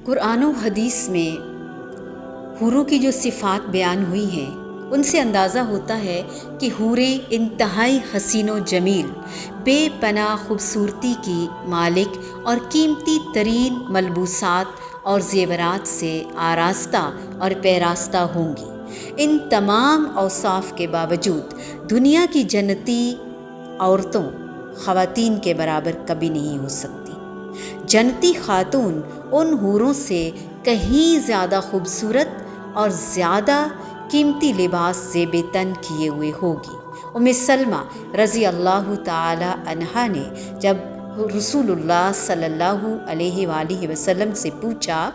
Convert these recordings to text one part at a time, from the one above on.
قرآن و حدیث میں حوروں کی جو صفات بیان ہوئی ہیں ان سے اندازہ ہوتا ہے کہ حوریں انتہائی حسین و جمیل، بے پناہ خوبصورتی کی مالک اور قیمتی ترین ملبوسات اور زیورات سے آراستہ اور پیراستہ ہوں گی۔ ان تمام اوصاف کے باوجود دنیا کی جنتی عورتوں خواتین کے برابر کبھی نہیں ہو سکتی۔ جنتی خاتون ان حوروں سے کہیں زیادہ خوبصورت اور زیادہ قیمتی لباس زیب تن کیے ہوئے ہوگی۔ ام سلمہ رضی اللہ تعالی عنہا نے جب رسول اللہ صلی اللہ علیہ وآلہ وسلم سے پوچھا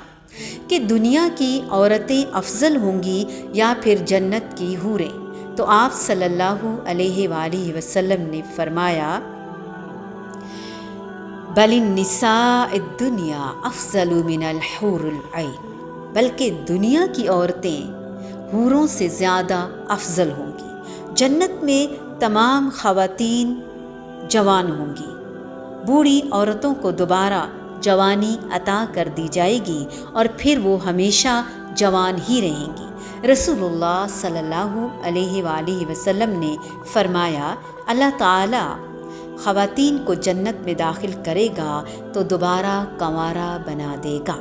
کہ دنیا کی عورتیں افضل ہوں گی یا پھر جنت کی حوریں، تو آپ صلی اللہ علیہ وآلہ وسلم نے فرمایا بل النساء الدنیا افضل من الحور العین، بلکہ دنیا کی عورتیں حوروں سے زیادہ افضل ہوں گی۔ جنت میں تمام خواتین جوان ہوں گی، بوڑھی عورتوں کو دوبارہ جوانی عطا کر دی جائے گی اور پھر وہ ہمیشہ جوان ہی رہیں گی۔ رسول اللہ صلی اللہ علیہ وآلہ وسلم نے فرمایا اللہ تعالی خواتین کو جنت میں داخل کرے گا تو دوبارہ کنوارا بنا دے گا۔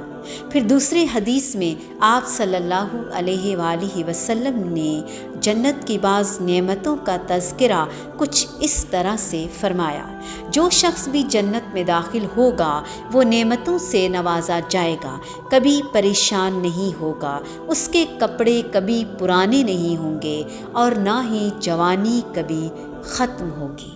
پھر دوسرے حدیث میں آپ صلی اللہ علیہ وآلہ وسلم نے جنت کی بعض نعمتوں کا تذکرہ کچھ اس طرح سے فرمایا، جو شخص بھی جنت میں داخل ہوگا وہ نعمتوں سے نوازا جائے گا، کبھی پریشان نہیں ہوگا، اس کے کپڑے کبھی پرانے نہیں ہوں گے اور نہ ہی جوانی کبھی ختم ہوگی۔